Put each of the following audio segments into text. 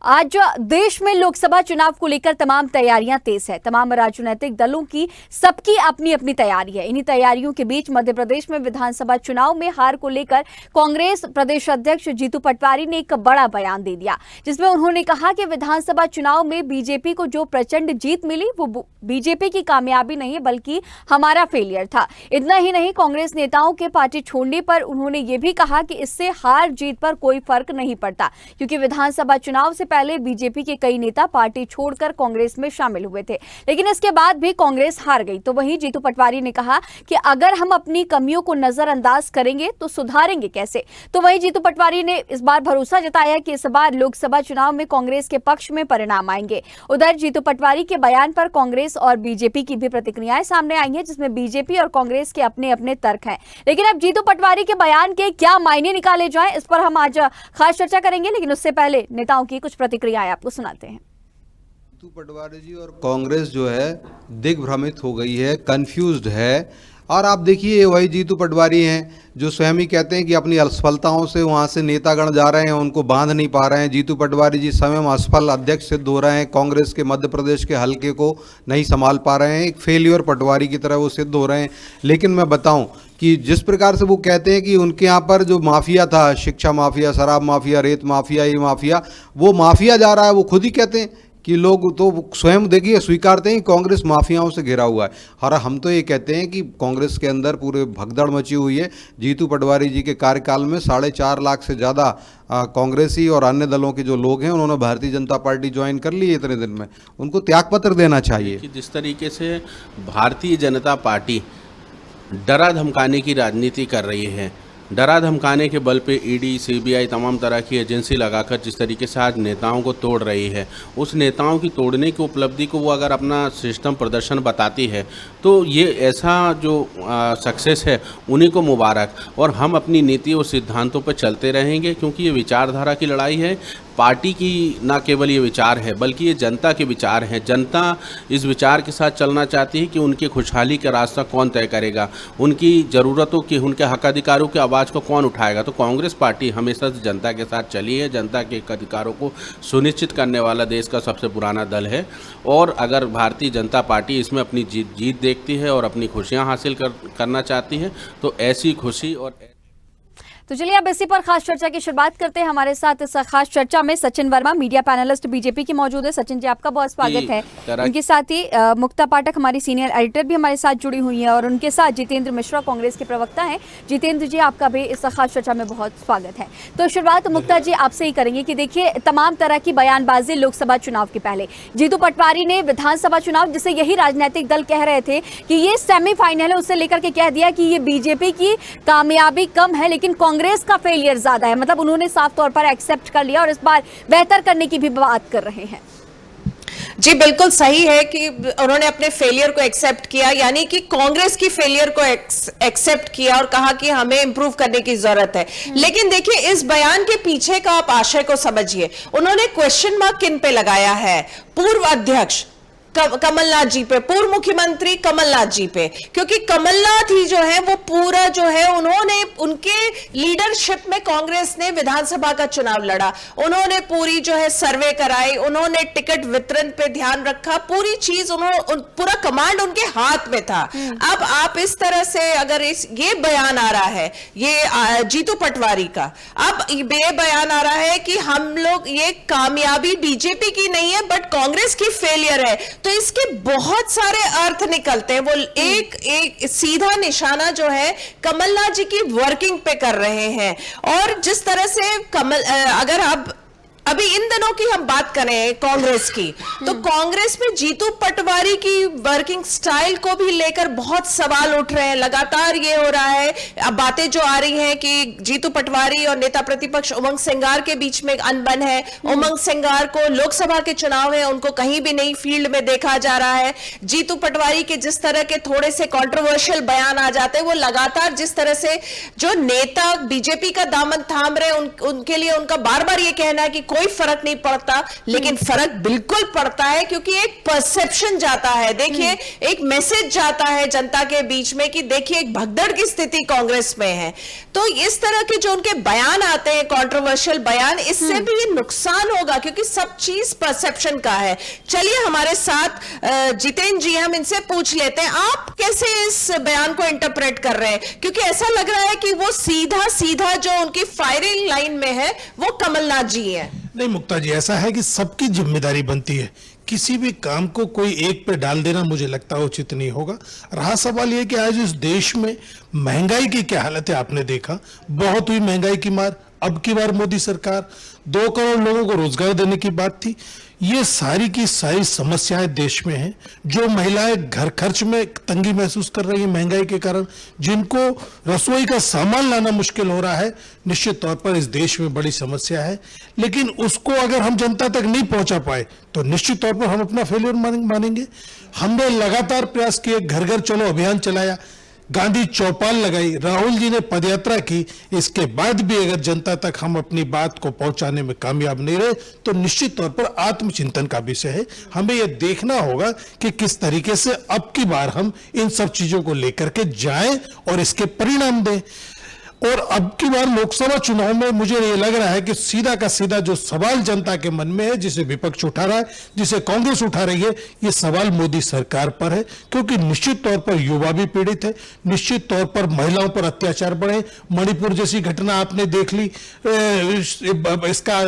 आज देश में लोकसभा चुनाव को लेकर तमाम तैयारियां तेज है। तमाम राजनीतिक दलों की सबकी अपनी अपनी तैयारी है। इन्हीं तैयारियों के बीच मध्य प्रदेश में विधानसभा चुनाव में हार को लेकर कांग्रेस प्रदेश अध्यक्ष जीतू पटवारी ने एक बड़ा बयान दे दिया, जिसमें उन्होंने कहा कि विधानसभा चुनाव में बीजेपी को जो प्रचंड जीत मिली वो बीजेपी की कामयाबी नहीं बल्कि हमारा फेलियर था। इतना ही नहीं, कांग्रेस नेताओं के पार्टी छोड़ने पर उन्होंने ये भी कहा कि इससे हार जीत पर कोई फर्क नहीं पड़ता, क्योंकि विधानसभा चुनाव से पहले बीजेपी के कई नेता पार्टी छोड़कर कांग्रेस में शामिल हुए थे, लेकिन इसके बाद भी कांग्रेस हार गई। तो वहीं जीतू पटवारी ने कहा कि अगर हम अपनी कमियों को नजरअंदाज करेंगे तो सुधारेंगे कैसे। तो वहीं जीतू पटवारी ने इस बार भरोसा जताया कि इस बार लोकसभा चुनाव में कांग्रेस के पक्ष में परिणाम आएंगे। उधर जीतू पटवारी के बयान पर कांग्रेस और बीजेपी की भी प्रतिक्रियाएं सामने आई हैं, जिसमें बीजेपी और कांग्रेस के अपने अपने तर्क हैं। लेकिन अब जीतू पटवारी के बयान के क्या मायने निकाले जाएं, इस पर हम आज खास चर्चा करेंगे। लेकिन उससे पहले नेताओं की कुछ प्रतिक्रियाएं आपको सुनाते हैं। जीतू पटवारी जी और कांग्रेस जो है दिग्भ्रमित हो गई है, कंफ्यूज्ड है। और आप देखिए वही जीतू पटवारी हैं जो स्वयं ही कहते हैं कि अपनी असफलताओं से वहाँ से नेतागण जा रहे हैं, उनको बांध नहीं पा रहे हैं। जीतू पटवारी जी स्वयं असफल अध्यक्ष सिद्ध हो रहे हैं, कांग्रेस के मध्य प्रदेश के हलके को नहीं संभाल पा रहे हैं, एक फेलियर पटवारी की तरह वो सिद्ध हो रहे हैं। लेकिन मैं बताऊं कि जिस प्रकार से वो कहते हैं कि उनके यहाँ पर जो माफिया था, शिक्षा माफिया, शराब माफिया, रेत माफिया, ये माफिया, वो माफिया जा रहा है। वो खुद ही कहते हैं कि लोग तो स्वयं देखिए स्वीकारते हैं कांग्रेस माफियाओं से घिरा हुआ है। और हम तो ये कहते हैं कि कांग्रेस के अंदर पूरे भगदड़ मची हुई है। जीतू पटवारी जी के कार्यकाल में 4.5 लाख से ज़्यादा कांग्रेसी और अन्य दलों के जो लोग हैं उन्होंने भारतीय जनता पार्टी ज्वाइन कर ली है इतने दिन में। उनको त्यागपत्र देना चाहिए। कि जिस तरीके से भारतीय जनता पार्टी डरा धमकाने की राजनीति कर रही है, डरा धमकाने के बल पे ईडी, सीबीआई तमाम तरह की एजेंसी लगाकर जिस तरीके से आज नेताओं को तोड़ रही है, उस नेताओं की तोड़ने की उपलब्धि को वो अगर अपना सिस्टम प्रदर्शन बताती है तो ये ऐसा जो सक्सेस है उन्हीं को मुबारक। और हम अपनी नीति और सिद्धांतों पर चलते रहेंगे, क्योंकि ये विचारधारा की लड़ाई है। पार्टी की ना केवल ये विचार है बल्कि ये जनता के विचार हैं। जनता इस विचार के साथ चलना चाहती है कि उनकी खुशहाली का रास्ता कौन तय करेगा, उनकी ज़रूरतों की, उनके हक अधिकारों की आवाज़ को कौन उठाएगा। तो कांग्रेस पार्टी हमेशा से जनता के साथ चली है, जनता के अधिकारों को सुनिश्चित करने वाला देश का सबसे पुराना दल है। और अगर भारतीय जनता पार्टी इसमें अपनी जीत देखती है और अपनी खुशियाँ हासिल करना चाहती है तो ऐसी खुशी और तो चलिए अब इसी पर खास चर्चा की शुरुआत करते हैं। हमारे साथ इस खास चर्चा में Sachin Verma, media panelist BJP की मौजूद है। सचिन जी, आपका बहुत स्वागत है। उनके साथ ही मुक्ता पाठक, हमारी सीनियर एडिटर भी हमारे साथ जुड़ी हुई हैं, और उनके साथ जितेंद्र मिश्रा, कांग्रेस के प्रवक्ता हैं। जितेंद्र जी, आपका भी इस खास चर्चा में बहुत स्वागत है। तो शुरुआत मुक्ता जी आपसे ही करेंगे कि देखिए तमाम तरह की बयानबाजी लोकसभा चुनाव के पहले, जीतू पटवारी ने विधानसभा चुनाव, जिसे यही राजनीतिक दल कह रहे थे कि ये सेमीफाइनल है, उससे लेकर के कह दिया कि ये बीजेपी की कामयाबी कम है लेकिन कांग्रेस का फेलियर ज्यादा है। मतलब उन्होंने साफ तौर पर एक्सेप्ट कर लिया और इस बार बेहतर करने की भी बात कर रहे हैं। जी बिल्कुल सही है कि उन्होंने अपने फेलियर को एक्सेप्ट किया, यानी कि कांग्रेस की फेलियर को एक्सेप्ट किया और कहा कि हमें इंप्रूव करने की जरूरत है। लेकिन देखिए इस बयान के पीछे का आप आशय को समझिए। उन्होंने क्वेश्चन मार्क किन पे लगाया है? पूर्व अध्यक्ष कमलनाथ जी पे, पूर्व मुख्यमंत्री कमलनाथ जी पे, क्योंकि कमलनाथ ही जो है वो पूरा जो है उन्होंने, उनके लीडरशिप में कांग्रेस ने विधानसभा का चुनाव लड़ा। उन्होंने पूरी जो है सर्वे कराई, उन्होंने टिकट वितरण पे ध्यान रखा, पूरी चीज पूरा कमांड उनके हाथ में था। अब आप इस तरह से अगर ये बयान आ रहा है ये जीतू पटवारी का, अब ये बयान आ रहा है कि हम लोग, ये कामयाबी बीजेपी की नहीं है बट कांग्रेस की फेलियर है, तो इसके बहुत सारे अर्थ निकलते हैं। वो एक सीधा निशाना जो है कमलनाथ जी की वर्किंग पे कर रहे हैं। और जिस तरह से अगर आप अभी इन दिनों की हम बात करें कांग्रेस की, तो कांग्रेस में जीतू पटवारी की वर्किंग स्टाइल को भी लेकर बहुत सवाल उठ रहे हैं। लगातार ये हो रहा है, अब बातें जो आ रही हैं कि जीतू पटवारी और नेता प्रतिपक्ष उमंग सिंगार के बीच में अनबन है। उमंग सिंगार को लोकसभा के चुनाव है, उनको कहीं भी नहीं फील्ड में देखा जा रहा है। जीतू पटवारी के जिस तरह के थोड़े से कंट्रोवर्शियल बयान आ जाते हैं, वो लगातार जिस तरह से जो नेता बीजेपी का दामन थाम रहे उनके लिए उनका बार बार ये कहना है कि कोई फर्क नहीं पड़ता, लेकिन फर्क बिल्कुल पड़ता है, क्योंकि एक परसेप्शन जाता है, देखिए एक मैसेज जाता है जनता के बीच में कि देखिए एक भगदड़ की स्थिति कांग्रेस में है। तो इस तरह के जो उनके बयान आते हैं, कंट्रोवर्शियल बयान, इससे भी ये नुकसान होगा, क्योंकि सब चीज परसेप्शन का है। चलिए हमारे साथ जितेंद्र जी, हम इनसे पूछ लेते हैं, आप कैसे इस बयान को इंटरप्रेट कर रहे हैं, क्योंकि ऐसा लग रहा है कि वो सीधा सीधा जो उनकी फायरिंग लाइन में है वो कमलनाथ जी है। नहीं मुक्ता जी, ऐसा है कि सबकी जिम्मेदारी बनती है, किसी भी काम को कोई एक पे डाल देना मुझे लगता है उचित नहीं होगा। रहा सवाल यह कि आज इस देश में महंगाई की क्या हालत है, आपने देखा, बहुत हुई महंगाई की मार। अब की बार मोदी सरकार 2 करोड़ लोगों को रोजगार देने की बात थी। ये सारी की सारी समस्याएं देश में हैं। जो महिलाएं घर खर्च में तंगी महसूस कर रही हैं महंगाई के कारण, जिनको रसोई का सामान लाना मुश्किल हो रहा है, निश्चित तौर पर इस देश में बड़ी समस्या है। लेकिन उसको अगर हम जनता तक नहीं पहुंचा पाए तो निश्चित तौर पर हम अपना फेलियर मानेंगे। हमने लगातार प्रयास किए, घर घर चलो अभियान चलाया, गांधी चौपाल लगाई, राहुल जी ने पदयात्रा की, इसके बाद भी अगर जनता तक हम अपनी बात को पहुंचाने में कामयाब नहीं रहे तो निश्चित तौर पर आत्मचिंतन का विषय है। हमें यह देखना होगा कि किस तरीके से अब की बार हम इन सब चीजों को लेकर के जाएं और इसके परिणाम दें। और अब की बार लोकसभा चुनाव में मुझे ये लग रहा है कि सीधा का सीधा जो सवाल जनता के मन में है, जिसे विपक्ष उठा रहा है, जिसे कांग्रेस उठा रही है, ये सवाल मोदी सरकार पर है। क्योंकि निश्चित तौर पर युवा भी पीड़ित है, निश्चित तौर पर महिलाओं पर अत्याचार बढ़े, मणिपुर जैसी घटना आपने देख ली, इसका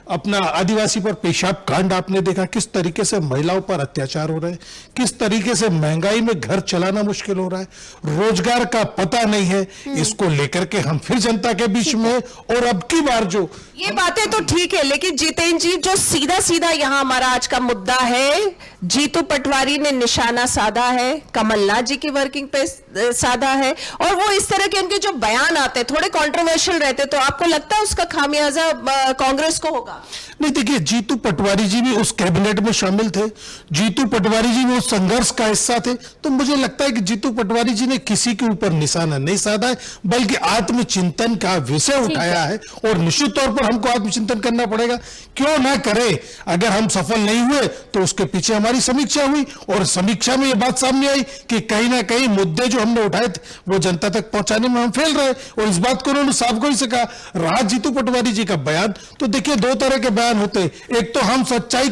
अपना आदिवासी पर पेशाब कांड आपने देखा, किस तरीके से महिलाओं पर अत्याचार हो रहे हैं, किस तरीके से महंगाई में घर चलाना मुश्किल हो रहा है, रोजगार का पता नहीं है। इसको लेकर के हम फिर जनता के बीच में, और अब की बार जो ये बातें तो ठीक है, लेकिन जितेंद्र जी, जो सीधा सीधा यहाँ हमारा आज का मुद्दा है, जीतू पटवारी ने निशाना साधा है, कमलनाथ जी की वर्किंग पे साधा है, और वो इस तरह के उनके जो बयान आते हैं थोड़े कंट्रोवर्शियल रहते, तो आपको लगता है उसका खामियाजा कांग्रेस को होगा? नहीं, देखिए, जीतू पटवारी जी भी उस कैबिनेट में शामिल थे, जीतू पटवारी जी भी उस संघर्ष का हिस्सा थे। तो मुझे लगता है कि जीतू पटवारी जी ने किसी के ऊपर निशाना नहीं साधा है, बल्कि आत्मचिंतन का विषय उठाया है। और निश्चित तौर पर हमको आत्मचिंतन करना पड़ेगा, क्यों ना करें। अगर हम सफल नहीं हुए तो उसके पीछे हमारी समीक्षा हुई, और समीक्षा में यह बात सामने आई कि कहीं ना कहीं मुद्दे जो हमने उठाए थे वो जनता तक पहुंचाने में हम फेल रहे, और इस बात को उन्होंने साफ को ही से कहा। रहा जीतू पटवारी जी का बयान, तो देखिए 2 तरह के बयान होते, एक तो हम सच्चाई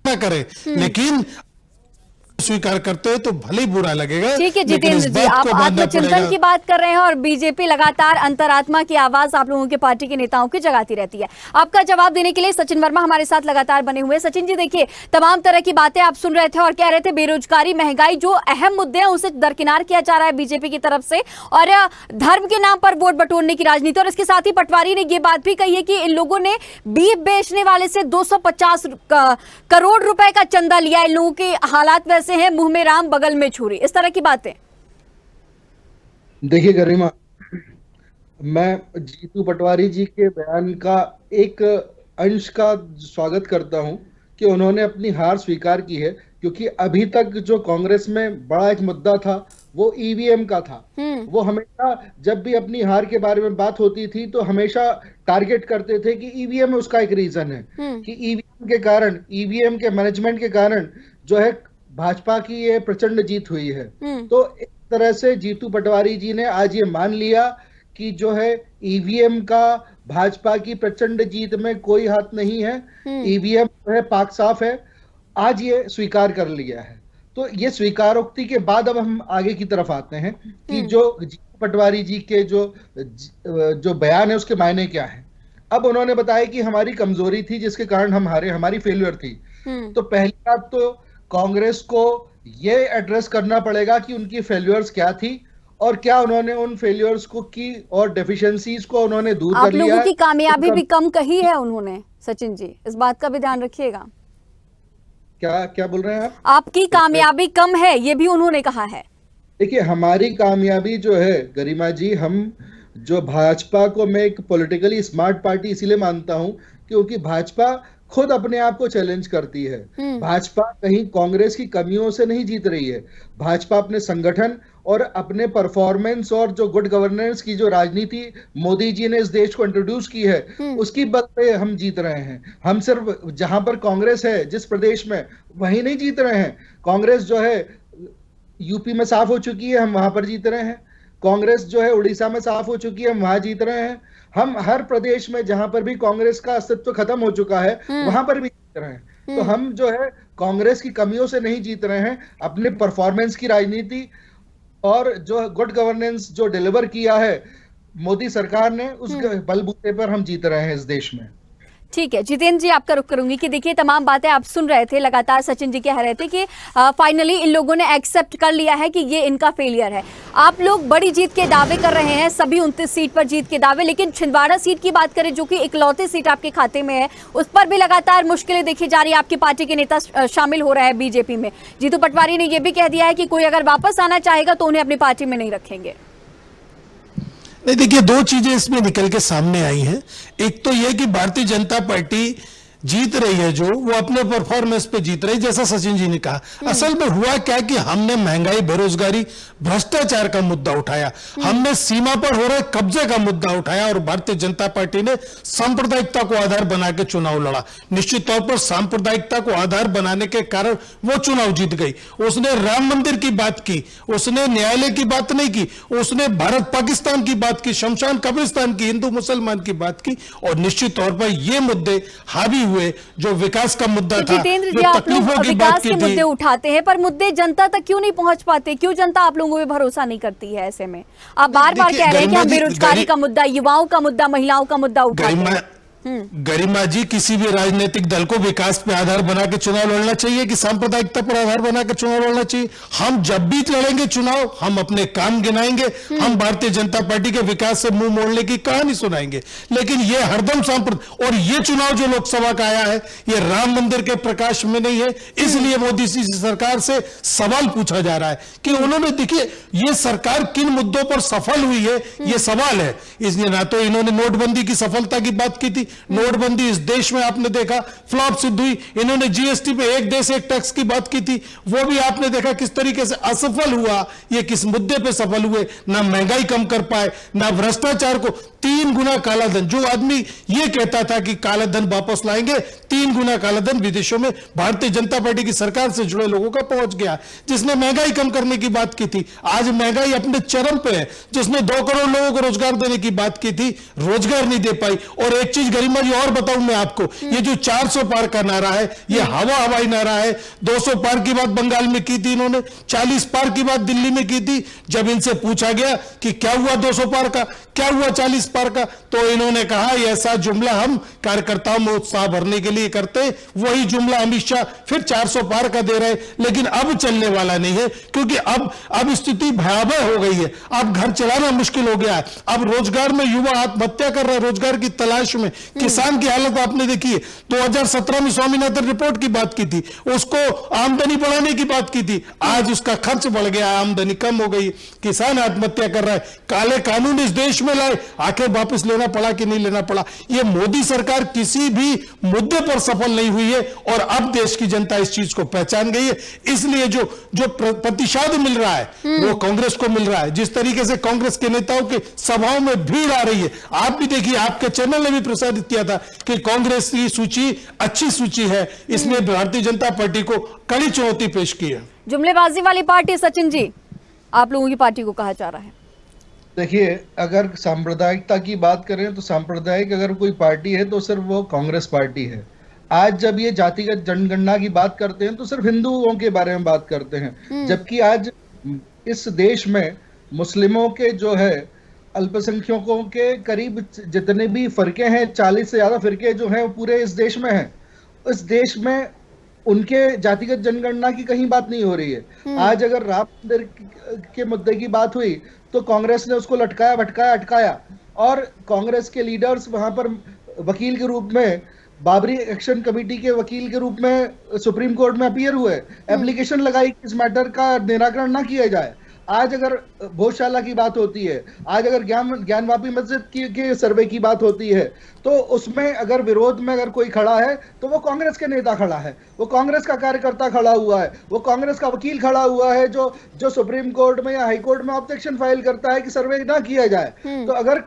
ना करें, लेकिन स्वीकार करते हैं तो भले ही बुरा लगेगा। ठीक है जितेंद्र जी, आप आत्मचिंतन की बात कर रहे हैं और बीजेपी लगातार अंतरात्मा की आवाज आप लोगों के पार्टी के नेताओं की जगाती रहती है। आपका जवाब देने के लिए सचिन वर्मा हमारे साथ लगातार बने हुए। सचिन जी, देखिए, तमाम तरह की बातें आप सुन रहे थे और कह रहे थे बेरोजगारी, महंगाई, जो अहम मुद्दे हैं उसे दरकिनार किया जा रहा है बीजेपी की तरफ से, और धर्म के नाम पर वोट बटोरने की राजनीति। और इसके साथ ही पटवारी ने यह बात भी कही है कि इन लोगों ने बीफ बेचने वाले से 250 करोड़ रुपए का चंदा लिया। इन लोगों के हालात वैसे हैं, मुंह में राम बगल में छुरी, इस तरह की बातें। देखिए गरिमा, मैं जीतू पटवारी जी के बयान का एक अंश का स्वागत करता हूं कि उन्होंने अपनी हार स्वीकार की है, क्योंकि अभी तक जो कांग्रेस में बड़ा एक मुद्दा था वो ईवीएम का था। वो हमेशा जब भी अपनी हार के बारे में बात होती थी तो हमेशा टारगेट करते थे कि ईवीएम उसका एक रीजन है, कि ईवीएम के कारण, ईवीएम के मैनेजमेंट के कारण जो है भाजपा की ये प्रचंड जीत हुई है। तो एक तरह से जीतू पटवारी जी ने आज ये मान लिया कि जो है ईवीएम का भाजपा की प्रचंड जीत में कोई हाथ नहीं है, ईवीएम जो है पाक साफ है, आज ये स्वीकार कर लिया है। तो ये स्वीकारोक्ति के बाद अब हम आगे की तरफ आते हैं कि जो जीतू पटवारी जी के जो बयान है उसके मायने क्या है। अब उन्होंने बताया कि हमारी कमजोरी थी जिसके कारण हम हारे, हमारी फेल्यूर थी। तो पहली बात तो कांग्रेस को ये एड्रेस करना पड़ेगा कि उनकी फेल्यूर्स क्या थी और क्या उन्होंने उन फेल्यूर्स को की और डेफिशिएंसीज को उन्होंने दूर कर लिया। आप लोगों की कामयाबी भी कम कही है उन्होंने, सचिन जी, इस बात का भी ध्यान रखिएगा। क्या क्या बोल रहे हैं आप? आपकी कामयाबी कम है, ये भी उन्होंने कहा है। देखिए, हमारी कामयाबी जो है गरिमा जी, हम जो भाजपा को मैं एक पॉलिटिकली स्मार्ट पार्टी इसीलिए मानता हूं क्योंकि भाजपा खुद अपने आप को चैलेंज करती है। भाजपा कहीं कांग्रेस की कमियों से नहीं जीत रही है, भाजपा अपने संगठन और अपने परफॉर्मेंस और जो गुड गवर्नेंस की जो राजनीति मोदी जी ने इस देश को इंट्रोड्यूस की है, उसकी बल पे हम जीत रहे हैं। हम सिर्फ जहां पर कांग्रेस है जिस प्रदेश में, वहीं नहीं जीत रहे हैं। कांग्रेस जो है यूपी में साफ हो चुकी है, हम वहां पर जीत रहे हैं। कांग्रेस जो है उड़ीसा में साफ हो चुकी है, हम वहां जीत रहे हैं। हम हर प्रदेश में जहां पर भी कांग्रेस का अस्तित्व खत्म हो चुका है, वहां पर भी जीत रहे हैं। तो हम जो है कांग्रेस की कमियों से नहीं जीत रहे हैं, अपने परफॉर्मेंस की राजनीति और जो गुड गवर्नेंस जो डिलीवर किया है मोदी सरकार ने, उस बलबूते पर हम जीत रहे हैं इस देश में। ठीक है जितेंद्र जी, आपका रुख करूंगी कि देखिए तमाम बातें आप सुन रहे थे, लगातार सचिन जी कह रहे थे कि फाइनली इन लोगों ने एक्सेप्ट कर लिया है कि ये इनका फेलियर है। आप लोग बड़ी जीत के दावे कर रहे हैं, सभी 29 सीट पर जीत के दावे, लेकिन छिंदवाड़ा सीट की बात करें जो कि इकलौती सीट आपके खाते में है, उस पर भी लगातार मुश्किलें देखी जा रही है। आपकी पार्टी के नेता शामिल हो रहे हैं बीजेपी में। जीतू पटवारी ने यह भी कह दिया है कि कोई अगर वापस आना चाहेगा तो उन्हें अपनी पार्टी में नहीं रखेंगे। नहीं, देखिए दो चीजें इसमें निकल के सामने आई हैं। एक तो यह कि भारतीय जनता पार्टी जीत रही है, जो वो अपने परफॉर्मेंस पे जीत रही, जैसा सचिन जी ने कहा। असल में हुआ क्या कि हमने महंगाई, बेरोजगारी, भ्रष्टाचार का मुद्दा उठाया, हमने सीमा पर हो रहे कब्जे का मुद्दा उठाया और भारतीय जनता पार्टी ने सांप्रदायिकता को आधार बना के चुनाव लड़ा। निश्चित तौर पर सांप्रदायिकता को आधार बनाने के कारण वो चुनाव जीत गई। उसने राम मंदिर की बात की, उसने न्यायालय की बात नहीं की, उसने भारत पाकिस्तान की बात की, शमशान कब्रिस्तान की, हिंदू मुसलमान की बात की। और निश्चित तौर पर ये मुद्दे हावी हुए, जो विकास का मुद्दा था, जितेंद्र जो जी, आप तकलीफों लोग की विकास बात के की मुद्दे थी। उठाते हैं, पर मुद्दे जनता तक क्यों नहीं पहुंच पाते? क्यों जनता आप लोगों पे भरोसा नहीं करती है? ऐसे में आप बार बार देखिए, कह रहे हैं कि हम गरिमा जी, बेरोजगारी का मुद्दा, युवाओं का मुद्दा, महिलाओं का मुद्दा उठाते हैं। गरिमा जी, किसी भी राजनीतिक दल को विकास पे आधार बना के चुनाव लड़ना चाहिए कि सांप्रदायिकता पर आधार बना के चुनाव लड़ना चाहिए? हम जब भी लड़ेंगे चुनाव, हम अपने काम गिनाएंगे, हम भारतीय जनता पार्टी के विकास से मुंह मोड़ने की कहानी सुनाएंगे। लेकिन ये हरदम और ये चुनाव जो लोकसभा का आया है, ये राम मंदिर के प्रकाश में नहीं है। इसलिए मोदी जी सरकार से सवाल पूछा जा रहा है कि उन्होंने, देखिए ये सरकार किन मुद्दों पर सफल हुई है, ये सवाल है। इसलिए ना तो इन्होंने नोटबंदी की सफलता की बात की थी, नोटबंदी इस देश में आपने देखा फ्लॉप सिद्ध हुई। इन्होंने जीएसटी पे एक देश एक टैक्स की बात की थी, वो भी आपने देखा किस तरीके से असफल हुआ। ये किस मुद्दे पे सफल हुए? ना महंगाई कम कर पाए, ना भ्रष्टाचार को, 3 गुना काला धन। जो आदमी ये कहता था कि काला धन वापस लाएंगे, 3 गुना काला धन विदेशों में भारतीय जनता पार्टी की सरकार से जुड़े लोगों का पहुंच गया। जिसने महंगाई कम करने की बात की थी, आज महंगाई अपने चरम पे है। जिसने 2 करोड़ लोगों को रोजगार देने की बात की थी, रोजगार नहीं दे पाई। और एक चीज गरिमा जी और बताऊं मैं आपको, ये जो 400 पार का नारा है, ये हवाई नारा है। 200 पार की बात बंगाल में की थी इन्होंने, 40 पार की बात दिल्ली में की थी। जब इनसे पूछा गया कि क्या हुआ 200 पार का, क्या हुआ 40 पार का, तो इन्होंने कहा ऐसा जुमला हम कार्यकर्ताओं में उत्साह भरने के लिए करते हैं। वही जुमला अमित शाह फिर 400 पार का दे रहे, लेकिन अब चलने वाला नहीं है, क्योंकि अब स्थिति भयावह हो गई है। अब घर चलाना मुश्किल हो गया है। अब रोजगार में युवा आत्महत्या कर रहा है, रोजगार की तलाश में। किसान की हालत आपने देखी है। 2017 में स्वामीनाथन रिपोर्ट की बात की थी, उसको आमदनी बढ़ाने की बात की थी। आज उसका खर्च बढ़ गया, आमदनी कम हो गई, किसान आत्महत्या कर रहा है। काले कानून इस देश में लाए, आखिर वापस लेना पड़ा कि नहीं लेना पड़ा? ये मोदी सरकार किसी भी मुद्दे पर सफल नहीं हुई है, और अब देश की जनता इस चीज को पहचान गई है। इसलिए जो प्रतिशत मिल रहा है वो कांग्रेस को मिल रहा है। जिस तरीके से कांग्रेस के नेताओं की सभाओं में भीड़ आ रही है, आप भी देखिए, आपके चैनल ने भी प्रसारित किया था कि कांग्रेस की सूची अच्छी सूची है। इसमें भारतीय जनता पार्टी को कड़ी चुनौती पेश की है। जुमलेबाजी वाली पार्टी, सचिन जी, आप लोगों की पार्टी को कहा जा रहा है। देखिए, अगर सांप्रदायिकता की बात करें तो सांप्रदायिक अगर कोई पार्टी है तो सिर्फ वो कांग्रेस पार्टी है। आज जब ये जातिगत जनगणना की बात करते हैं तो सिर्फ हिंदुओं के बारे में बात करते हैं, जबकि आज इस देश में मुस्लिमों के जो है, अल्पसंख्यकों के करीब जितने भी फिरके हैं, 40 से ज्यादा फिरके जो हैं पूरे इस देश में हैं। इस देश में उनके जातिगत जनगणना की कहीं बात नहीं हो रही है। आज अगर राम मंदिर के मुद्दे की बात हुई तो कांग्रेस ने उसको लटकाया, भटकाया, अटकाया, और कांग्रेस के लीडर्स वहां पर वकील के रूप में, बाबरी एक्शन कमेटी के वकील के रूप में सुप्रीम कोर्ट में अपीयर हुए, एप्लीकेशन लगाई कि इस मैटर का निराकरण ना किया जाए। आज अगर भोजशाला की बात होती है, आज अगर ज्ञानवापी मस्जिद की सर्वे की बात होती है, तो उसमें अगर विरोध में अगर कोई खड़ा है तो वो कांग्रेस के नेता खड़ा है, वो कांग्रेस का कार्यकर्ता खड़ा हुआ है, वो कांग्रेस का वकील खड़ा हुआ है जो सुप्रीम कोर्ट में या हाई कोर्ट में ऑब्जेक्शन फाइल करता है कि सर्वे ना किया जाए। तो अगर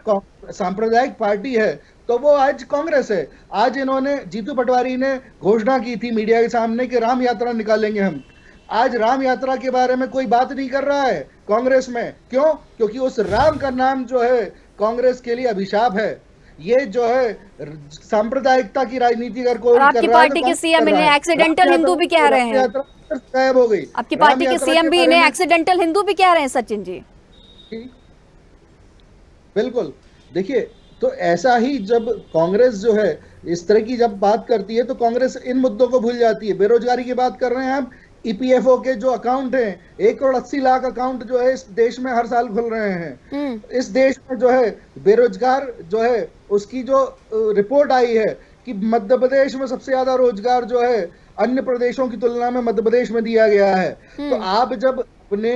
सांप्रदायिक पार्टी है तो वो आज कांग्रेस है। आज इन्होंने, जीतू पटवारी ने घोषणा की थी मीडिया के सामने कि राम यात्रा निकालेंगे हम। आज राम यात्रा के बारे में कोई बात नहीं कर रहा है कांग्रेस में। क्यों? क्योंकि उस राम का नाम जो है कांग्रेस के लिए अभिशाप है। ये जो है सांप्रदायिकता की राजनीति अगर कोई कर रहा है, आपकी पार्टी के सीएम इन्हें एक्सीडेंटल हिंदू भी कह रहे हैं। गायब हो गई। आपकी पार्टी के सीएम भी इन्हें एक्सीडेंटल हिंदू भी कह रहे हैं सचिन जी। बिल्कुल। देखिए, तो ऐसा ही जब कांग्रेस जो है इस तरह की जब बात करती है तो कांग्रेस इन मुद्दों को भूल जाती है। बेरोजगारी की बात कर रहे हैं हम, ईपीएफओ के जो अकाउंट हैं, 1,80,00,000 अकाउंट जो है इस देश में हर साल खुल रहे हैं। इस देश में जो है बेरोजगार जो है उसकी जो रिपोर्ट आई है कि मध्य प्रदेश में सबसे ज्यादा रोजगार जो है अन्य प्रदेशों की तुलना में मध्य प्रदेश में दिया गया है। तो आप जब अपने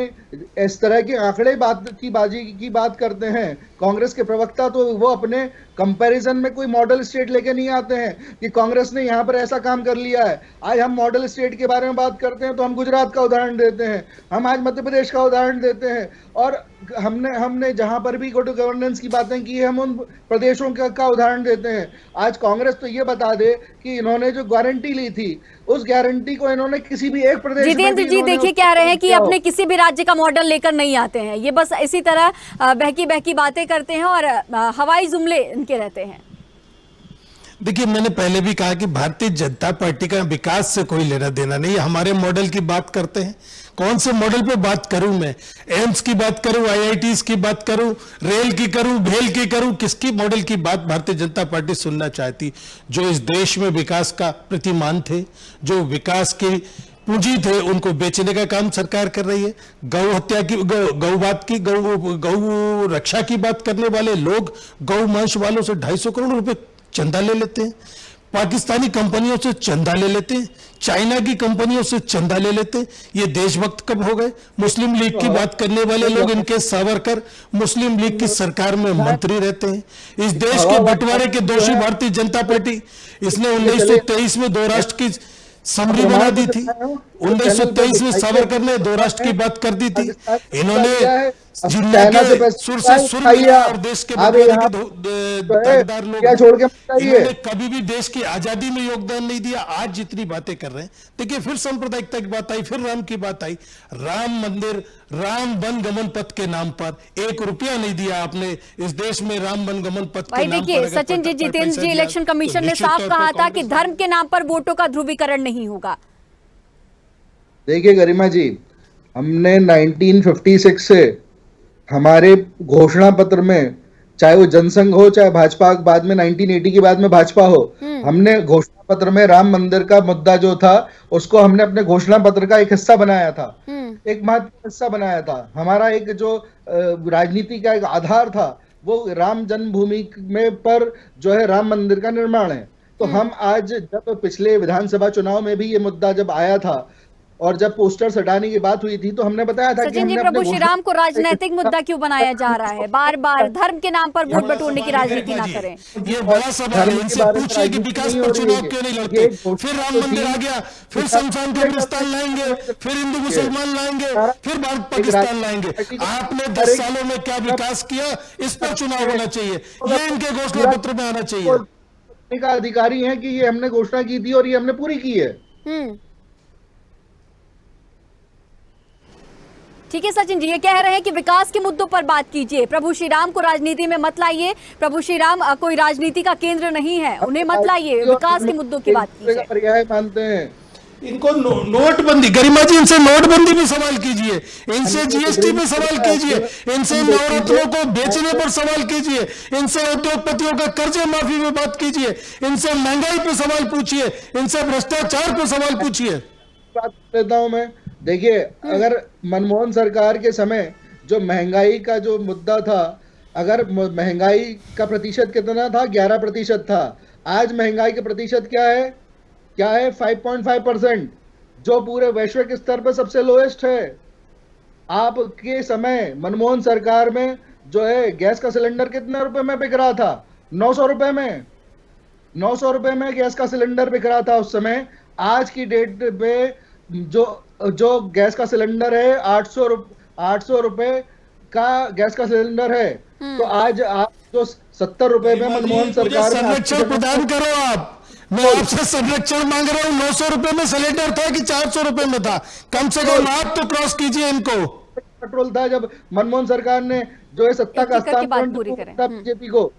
इस तरह के आंकड़े बाजी की बात करते हैं कांग्रेस के प्रवक्ता, तो वो अपने कंपैरिजन में कोई मॉडल स्टेट लेके नहीं आते हैं कि कांग्रेस ने यहाँ पर ऐसा काम कर लिया है। आज हम मॉडल स्टेट के बारे में बात करते हैं तो हम गुजरात का उदाहरण देते हैं, हम आज मध्य प्रदेश का उदाहरण देते हैं, और हमने जहां पर भी गुड गवर्नेंस की बातें की है हम उन प्रदेशों का उदाहरण देते हैं। आज कांग्रेस तो ये बता दे कि इन्होंने जो गारंटी ली थी उस गारंटी को इन्होंने किसी भी एक प्रदेश में जितेंद्र जी देखिए कह रहे हैं कि अपने किसी भी राज्य का मॉडल लेकर नहीं आते हैं, ये बस इसी तरह बहकी बहकी बातें करते हैं और हवाई जुमले इनके रहते हैं। देखिए, मैंने पहले भी कहा कि भारतीय जनता पार्टी का विकास से कोई लेना देना नहीं। हमारे मॉडल की बात करते हैं, कौन से मॉडल पे बात करूं मैं? एम्स की बात करूं, आईआईटीज की बात करूं, रेल की करूं, भेल की करूं, किसकी मॉडल की बात भारतीय जनता पार्टी सुनना चाहती? जो इस देश में विकास का प्रतिमान थे, जो विकास की पूंजी थे, उनको बेचने का काम सरकार कर रही है। गौ हत्या की, गौबात की, गौ रक्षा की बात करने वाले लोग गौ मांस वालों से 250 करोड़ रुपए चंदा ले लेते हैं, पाकिस्तानी कंपनियों से चंदा ले लेते हैं, चाइना की कंपनियों से चंदा ले लेते हैं। ये देशभक्त कब हो गए? मुस्लिम लीग की बात करने वाले लोग, इनके सावरकर मुस्लिम लीग की सरकार में मंत्री रहते हैं। इस देश के बंटवारे के दोषी भारतीय जनता पार्टी, इसने 1923 में 2 राष्ट्र की समरी बना दी थी। 1923 में सावरकर ने 2 राष्ट्र की बात कर दी थी। इन्होंने जिन्ना के सुर से सुर मिलाया और देश के बंटवारे के दावेदार लोग, इन्होंने कभी भी देश की आजादी में योगदान नहीं दिया। आज जितनी बातें कर रहे हैं, देखिए फिर सांप्रदायिकता की बात आई, फिर राम की बात आई। राम मंदिर, राम वन गमन पथ के नाम पर 1 रुपया नहीं दिया आपने इस देश में। राम वन गमन पथ के नाम पर देखिए सचिन जी, जितेंद्र जी, इलेक्शन कमीशन ने साफ कहा था कि धर्म के नाम पर वोटों का ध्रुवीकरण नहीं होगा। देखिए गरिमा जी, हमने 1956 से हमारे घोषणा पत्र में, चाहे वो जनसंघ हो चाहे भाजपा, बाद में 1980 के बाद में भाजपा हो, हमने घोषणा पत्र में राम मंदिर का मुद्दा जो था उसको हमने अपने घोषणा पत्र का एक हिस्सा बनाया था, एक महत्वपूर्ण हिस्सा बनाया था। हमारा एक जो राजनीति का एक आधार था वो राम जन्मभूमि में पर जो है राम मंदिर का निर्माण है। तो हम आज, जब पिछले विधानसभा चुनाव में भी ये मुद्दा जब आया था और जब पोस्टर्स हटाने की बात हुई थी तो हमने बताया था कि हमने प्रभु श्री राम को राजनीतिक मुद्दा क्यों बनाया जा रहा है? बार बार धर्म के नाम पर वोट बटोरने की राजनीति ना करें। ये बड़ा सवाल है, इनसे पूछिए कि विकास पर चुनाव क्यों नहीं लड़ते? फिर राम मंदिर आ गया, फिर शमशान कब्रिस्तान लाएंगे, फिर हिंदू मुसलमान लाएंगे, फिर भारत पाकिस्तान लाएंगे। आपने 10 सालों में क्या विकास किया? इस पर चुनाव होना चाहिए, ये इनके घोषणा पत्र में आना चाहिए। का अधिकारी है कि ये हमने घोषणा की थी और ये हमने पूरी की है। ठीक है सचिन जी, ये कह रहे हैं कि विकास के मुद्दों पर बात कीजिए, प्रभु श्री राम को राजनीति में मत लाइए। प्रभु श्री राम कोई राजनीति का केंद्र नहीं है, उन्हें मत लाइए, विकास के मुद्दों की बात कीजिए। पर्याय मानते हैं इनको। नोटबंदी, गरिमा जी, इनसे नोटबंदी पे सवाल कीजिए, इनसे जीएसटी पे सवाल कीजिए, इनसे नवरत्नों को बेचने पर सवाल कीजिए, इनसे उद्योगपतियों का कर्जे माफी में बात कीजिए, इनसे महंगाई पे सवाल पूछिए, इनसे भ्रष्टाचार पे सवाल पूछिए। बात देता हूं मैं। देखिए, अगर मनमोहन सरकार के समय जो महंगाई का जो मुद्दा था, अगर महंगाई का प्रतिशत कितना था? 11% था। आज महंगाई का प्रतिशत क्या है? 5.5%, जो पूरे वैश्विक स्तर पर सबसे लोएस्ट है। आपके समय मनमोहन सरकार में जो है गैस का सिलेंडर कितने रुपए में बिक रहा था? 900 रुपए में, 900 रुपए में गैस का सिलेंडर बिक रहा था उस समय। आज की डेट पे जो गैस का सिलेंडर है 800 रुपए का गैस का सिलेंडर है। तो आज आप जो 70 रुपए में मनमोहन सरकार में संरक्षण प्रदान करो आप। मैं आपसे संरक्षण मांग रहा हूँ। 900 रुपए में सिलेंडर था कि 400 रुपए में था? कम से कम आप तो क्रॉस कीजिए इनको। पेट्रोल था जब मनमोहन सरकार ने जो है सत्ता का हस्तांतरण किया बीजेपी को।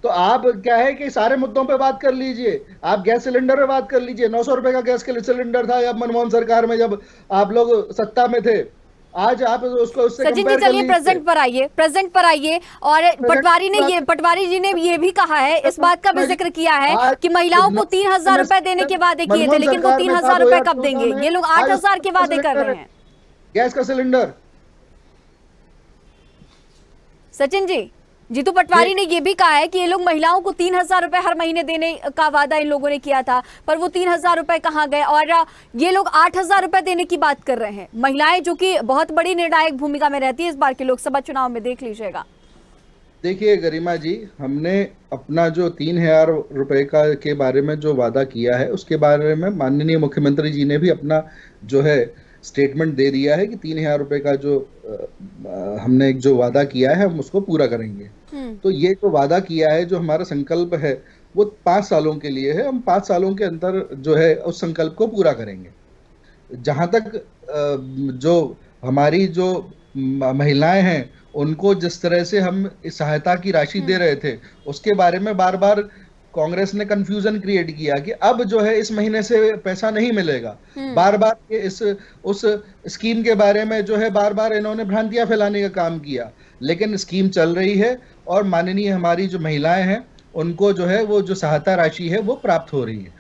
तो आप क्या है कि सारे मुद्दों पे बात कर लीजिए। आप गैस सिलेंडर पे बात कर लीजिए। 900 रुपए का गैस के सिलेंडर था जब मनमोहन सरकार में, जब आप लोग सत्ता में थे। आज आप उसको उससे सचिन जी चलिए प्रेजेंट पर आइए। और पटवारी जी ने ये भी कहा है, इस बात का भी जिक्र किया है कि महिलाओं को 3,000 रुपए देने के वादे किए थे, लेकिन वो 3,000 रुपए कब देंगे? ये लोग 8,000 के वादे कर रहे हैं। गैस का सिलेंडर। सचिन जी, जीतू पटवारी ने यह भी कहा है कि ये लोग महिलाओं को 3,000 रुपए हर महीने देने का वादा इन लोगों ने किया था, पर वो 3,000 रुपए कहाँ गए? और ये लोग 8,000 रुपए देने की बात कर रहे हैं। महिलाएं जो कि बहुत बड़ी निर्णायक भूमिका में रहती है इस बार के लोकसभा चुनाव में, देख लीजिएगा। देखिए गरिमा जी, हमने अपना जो 3,000 रुपए का के बारे में जो वादा किया है उसके बारे में माननीय मुख्यमंत्री जी ने भी अपना जो है स्टेटमेंट दे दिया है कि 3,000 रुपए का जो हमने एक जो वादा किया है हम उसको पूरा करेंगे। तो ये जो वादा किया है, जो हमारा संकल्प है, वो 5 सालों के लिए है। हम 5 सालों के अंदर जो है उस संकल्प को पूरा करेंगे। जहां तक जो हमारी जो महिलाएं हैं उनको जिस तरह से हम इस सहायता की राशि दे रहे थे, उसके बारे में बार बार कांग्रेस ने कंफ्यूजन क्रिएट किया कि अब जो है इस महीने से पैसा नहीं मिलेगा। बार बार उस स्कीम के बारे में जो है बार बार इन्होंने भ्रांतियां फैलाने का काम किया। लेकिन स्कीम चल रही है और माननीय हमारी जो महिलाएं हैं उनको जो है वो जो सहायता राशि है वो प्राप्त हो रही है।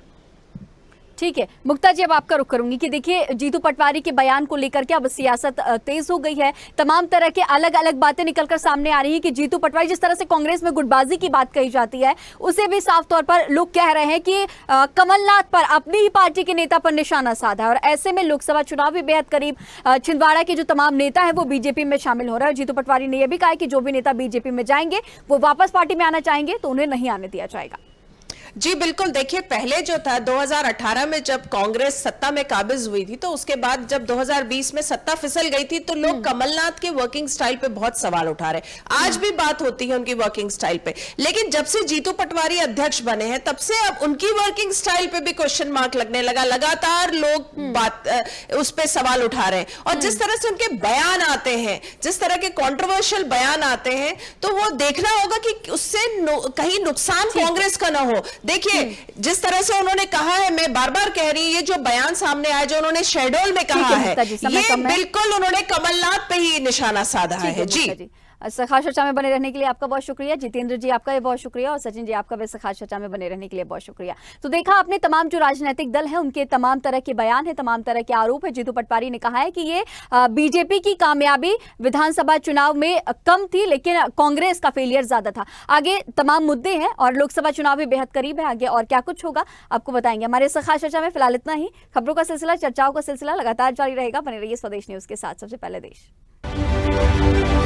ठीक है मुक्ता जी, अब आपका रुख करूंगी कि देखिए जीतू पटवारी के बयान को लेकर के अब सियासत तेज हो गई है। तमाम तरह के अलग अलग बातें निकलकर सामने आ रही हैं कि जीतू पटवारी, जिस तरह से कांग्रेस में गुटबाजी की बात कही जाती है, उसे भी साफ तौर पर लोग कह रहे हैं कि कमलनाथ पर, अपनी ही पार्टी के नेता पर निशाना साधा है। और ऐसे में लोकसभा चुनाव भी बेहद करीब, छिंदवाड़ा के जो तमाम नेता है वो बीजेपी में शामिल हो रहा है। जीतू पटवारी ने यह भी कहा कि जो भी नेता बीजेपी में जाएंगे वो वापस पार्टी में आना चाहेंगे तो उन्हें नहीं आने दिया जाएगा। जी बिल्कुल, देखिए पहले जो था 2018 में जब कांग्रेस सत्ता में काबिज हुई थी, तो उसके बाद जब 2020 में सत्ता फिसल गई थी तो लोग कमलनाथ के वर्किंग स्टाइल पे बहुत सवाल उठा रहे। आज भी बात होती है उनकी वर्किंग स्टाइल पे, लेकिन जब से जीतू पटवारी अध्यक्ष बने हैं तब से अब उनकी वर्किंग स्टाइल पे भी क्वेश्चन मार्क लगने लगा। लगातार लोग बात उस पे सवाल उठा रहे हैं। और जिस तरह से उनके बयान आते हैं, जिस तरह के कॉन्ट्रोवर्शियल बयान आते हैं, तो वो देखना होगा कि उससे कहीं नुकसान कांग्रेस का ना हो। देखिए जिस तरह से उन्होंने कहा है, मैं बार बार कह रही हूं, ये जो बयान सामने आया जो उन्होंने शेडोल में कहा है, ये बिल्कुल उन्होंने कमलनाथ पे ही निशाना साधा है। जी खास चर्चा में बने रहने के लिए आपका बहुत शुक्रिया। जितेंद्र जी आपका भी बहुत शुक्रिया और सचिन जी आपका भी खास चर्चा में बने रहने के लिए बहुत शुक्रिया। तो देखा आपने तमाम जो राजनीतिक दल है उनके तमाम तरह के बयान है, तमाम तरह के आरोप है। जीतू पटवारी ने कहा है कि ये बीजेपी की कामयाबी विधानसभा चुनाव में कम थी, लेकिन कांग्रेस का फेलियर ज्यादा था। आगे तमाम मुद्दे हैं और लोकसभा चुनाव भी बेहद करीब है। आगे और क्या कुछ होगा आपको बताएंगे हमारे खास चर्चा में। फिलहाल इतना ही। खबरों का सिलसिला, चर्चाओं का सिलसिला लगातार जारी रहेगा। बने रहिए स्वदेश न्यूज के साथ। सबसे पहले देश।